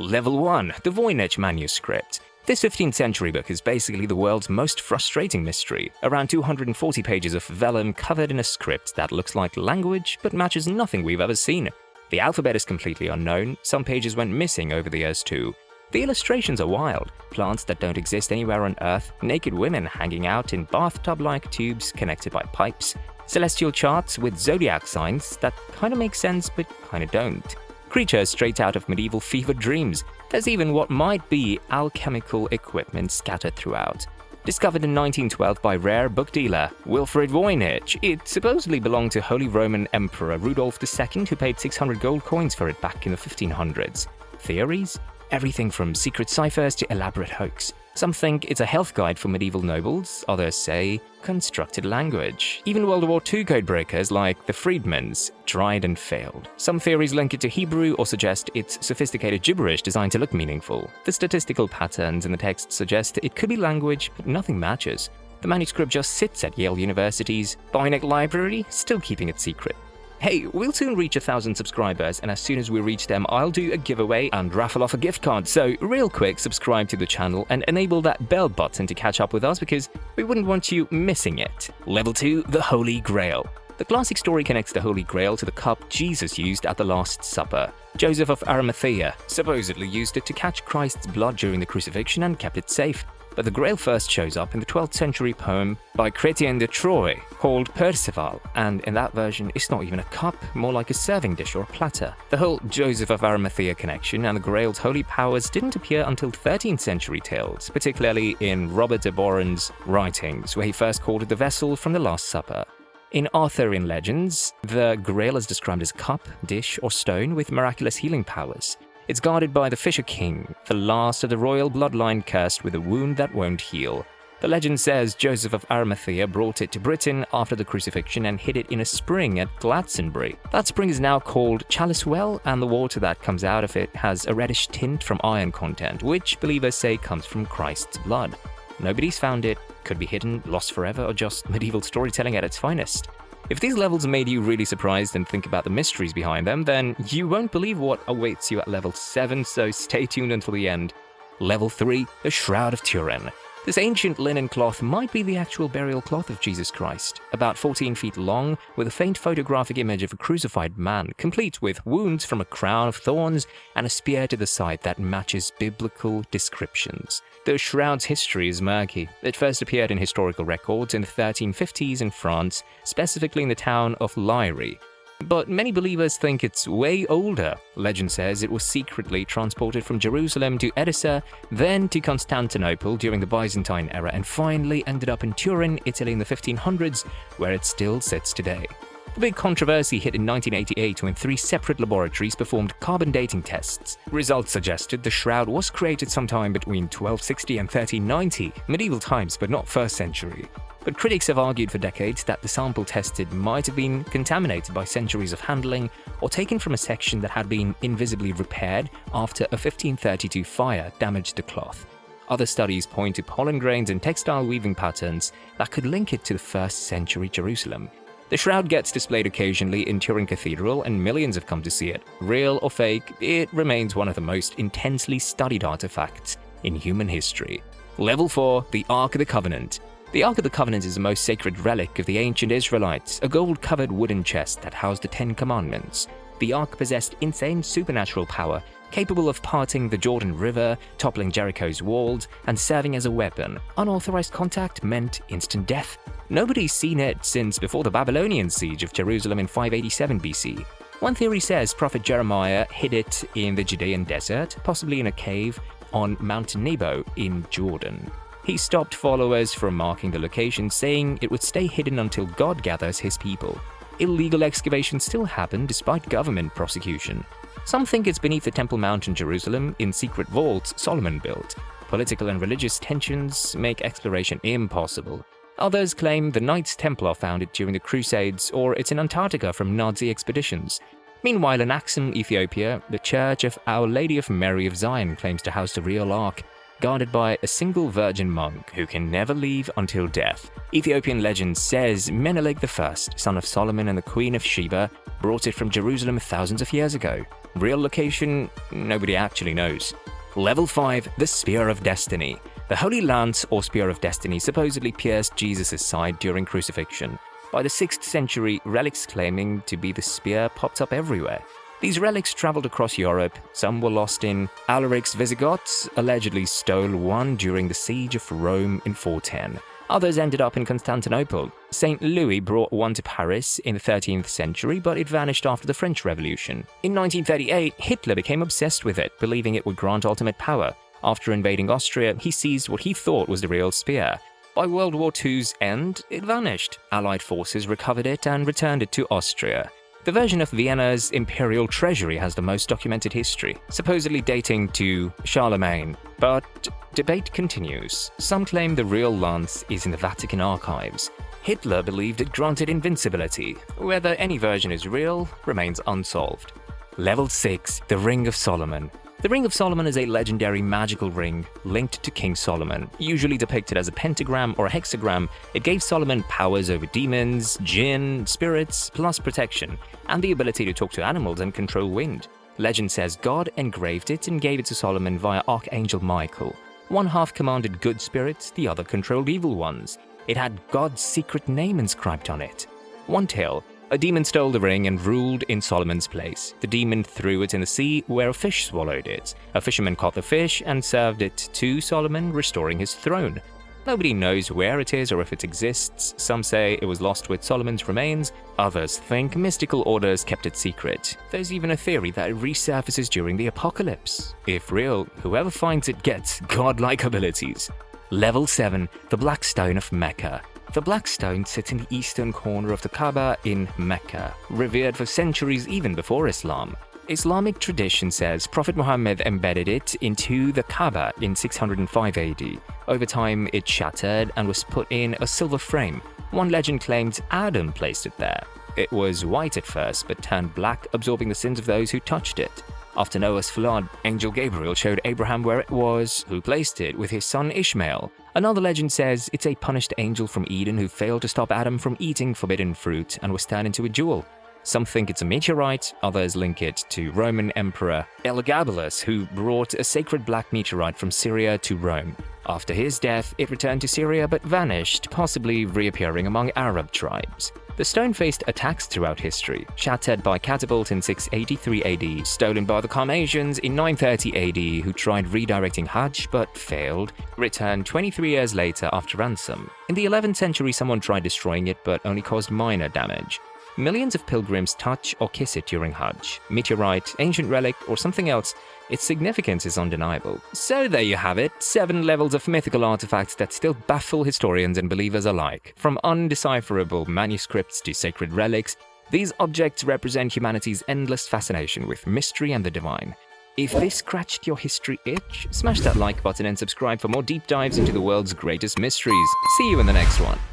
Level 1. The Voynich Manuscript. This 15th century book is basically the world's most frustrating mystery. Around 240 pages of vellum covered in a script that looks like language but matches nothing we've ever seen. The alphabet is completely unknown, some pages went missing over the years too. The illustrations are wild. Plants that don't exist anywhere on Earth, naked women hanging out in bathtub-like tubes connected by pipes, celestial charts with zodiac signs that kinda make sense but kinda don't. Creatures straight out of medieval fever dreams. There's even what might be alchemical equipment scattered throughout. Discovered in 1912 by rare book dealer Wilfrid Voynich, it supposedly belonged to Holy Roman Emperor Rudolph II, who paid 600 gold coins for it back in the 1500s. Theories? Everything from secret ciphers to elaborate hoax. Some think it's a health guide for medieval nobles, others say constructed language. Even World War II codebreakers like the Freedmans tried and failed. Some theories link it to Hebrew or suggest it's sophisticated gibberish designed to look meaningful. The statistical patterns in the text suggest it could be language, but nothing matches. The manuscript just sits at Yale University's Voynich Library, still keeping it secret. Hey, we'll soon reach 1,000 subscribers, and as soon as we reach them, I'll do a giveaway and raffle off a gift card. So real quick, subscribe to the channel and enable that bell button to catch up with us because we wouldn't want you missing it. Level 2, the Holy Grail. The classic story connects the Holy Grail to the cup Jesus used at the Last Supper. Joseph of Arimathea supposedly used it to catch Christ's blood during the crucifixion and kept it safe. But the Grail first shows up in the 12th century poem by Chrétien de Troyes called Perceval, and in that version it's not even a cup, more like a serving dish or a platter. The whole Joseph of Arimathea connection and the Grail's holy powers didn't appear until 13th century tales, particularly in Robert de Boron's writings, where he first called it the vessel from the Last Supper. In Arthurian legends, the Grail is described as a cup, dish, or stone with miraculous healing powers. It's guarded by the Fisher King, the last of the royal bloodline cursed with a wound that won't heal. The legend says Joseph of Arimathea brought it to Britain after the crucifixion and hid it in a spring at Glastonbury. That spring is now called Chalice Well, and the water that comes out of it has a reddish tint from iron content, which believers say comes from Christ's blood. Nobody's found it, could be hidden, lost forever, or just medieval storytelling at its finest. If these levels made you really surprised and think about the mysteries behind them, then you won't believe what awaits you at level 7, so stay tuned until the end. Level 3, the Shroud of Turin. This ancient linen cloth might be the actual burial cloth of Jesus Christ, about 14 feet long, with a faint photographic image of a crucified man, complete with wounds from a crown of thorns and a spear to the side that matches biblical descriptions. The shroud's history is murky. It first appeared in historical records in the 1350s in France, specifically in the town of Liry. But many believers think it's way older. Legend says it was secretly transported from Jerusalem to Edessa, then to Constantinople during the Byzantine era, and finally ended up in Turin, Italy in the 1500s, where it still sits today. The big controversy hit in 1988 when 3 separate laboratories performed carbon dating tests. Results suggested the shroud was created sometime between 1260 and 1390, medieval times but not 1st century. But critics have argued for decades that the sample tested might have been contaminated by centuries of handling or taken from a section that had been invisibly repaired after a 1532 fire damaged the cloth. Other studies point to pollen grains and textile weaving patterns that could link it to the 1st century Jerusalem. The shroud gets displayed occasionally in Turin Cathedral and millions have come to see it. Real or fake, it remains one of the most intensely studied artifacts in human history. Level 4, the Ark of the Covenant. The Ark of the Covenant is the most sacred relic of the ancient Israelites, a gold-covered wooden chest that housed the 10 Commandments. The Ark possessed insane supernatural power, capable of parting the Jordan River, toppling Jericho's walls, and serving as a weapon. Unauthorized contact meant instant death. Nobody's seen it since before the Babylonian siege of Jerusalem in 587 BC. One theory says Prophet Jeremiah hid it in the Judean desert, possibly in a cave on Mount Nebo in Jordan. He stopped followers from marking the location, saying it would stay hidden until God gathers his people. Illegal excavations still happen despite government prosecution. Some think it's beneath the Temple Mount in Jerusalem, in secret vaults Solomon built. Political and religious tensions make exploration impossible. Others claim the Knights Templar found it during the Crusades, or it's in Antarctica from Nazi expeditions. Meanwhile, in Axum, Ethiopia, the Church of Our Lady of Mary of Zion claims to house the real Ark. guarded by a single virgin monk who can never leave until death. Ethiopian legend says Menelik I, son of Solomon and the Queen of Sheba, brought it from Jerusalem thousands of years ago. Real location? Nobody actually knows. Level 5, the Spear of Destiny. The Holy Lance or Spear of Destiny supposedly pierced Jesus' side during crucifixion. By the 6th century, relics claiming to be the spear popped up everywhere. These relics traveled across Europe. Some were lost in Alaric's Visigoths, allegedly stole one during the siege of Rome in 410. Others ended up in Constantinople. St. Louis brought one to Paris in the 13th century, but it vanished after the French Revolution. In 1938, Hitler became obsessed with it, believing it would grant ultimate power. After invading Austria, he seized what he thought was the real spear. By World War II's end, it vanished. Allied forces recovered it and returned it to Austria. The version of Vienna's imperial treasury has the most documented history, supposedly dating to Charlemagne. But debate continues. Some claim the real lance is in the Vatican archives. Hitler believed it granted invincibility. Whether any version is real remains unsolved. Level 6, the Ring of Solomon. The Ring of Solomon is a legendary magical ring linked to King Solomon. Usually depicted as a pentagram or a hexagram, it gave Solomon powers over demons, jinn, spirits, plus protection, and the ability to talk to animals and control wind. Legend says God engraved it and gave it to Solomon via Archangel Michael. One half commanded good spirits, the other controlled evil ones. It had God's secret name inscribed on it. One tale. A demon stole the ring and ruled in Solomon's place. The demon threw it in the sea, where a fish swallowed it. A fisherman caught the fish and served it to Solomon, restoring his throne. Nobody knows where it is or if it exists. Some say it was lost with Solomon's remains. Others think mystical orders kept it secret. There's even a theory that it resurfaces during the apocalypse. If real, whoever finds it gets godlike abilities. Level 7, the Black Stone of Mecca. The Black Stone sits in the eastern corner of the Kaaba in Mecca, revered for centuries even before Islam. Islamic tradition says Prophet Muhammad embedded it into the Kaaba in 605 AD. Over time, it shattered and was put in a silver frame. One legend claims Adam placed it there. It was white at first, but turned black, absorbing the sins of those who touched it. After Noah's flood, Angel Gabriel showed Abraham where it was, who placed it with his son Ishmael. Another legend says it's a punished angel from Eden who failed to stop Adam from eating forbidden fruit and was turned into a jewel. Some think it's a meteorite, others link it to Roman Emperor Elagabalus, who brought a sacred black meteorite from Syria to Rome. After his death, it returned to Syria but vanished, possibly reappearing among Arab tribes. The stone faced attacks throughout history, shattered by catapult in 683 AD, stolen by the Carmasians in 930 AD, who tried redirecting Hajj but failed, returned 23 years later after ransom. In the 11th century, someone tried destroying it but only caused minor damage. Millions of pilgrims touch or kiss it during Hajj. Meteorite, ancient relic, or something else, its significance is undeniable. So there you have it, 7 levels of mythical artifacts that still baffle historians and believers alike. From undecipherable manuscripts to sacred relics, these objects represent humanity's endless fascination with mystery and the divine. If this scratched your history itch, smash that like button and subscribe for more deep dives into the world's greatest mysteries. See you in the next one.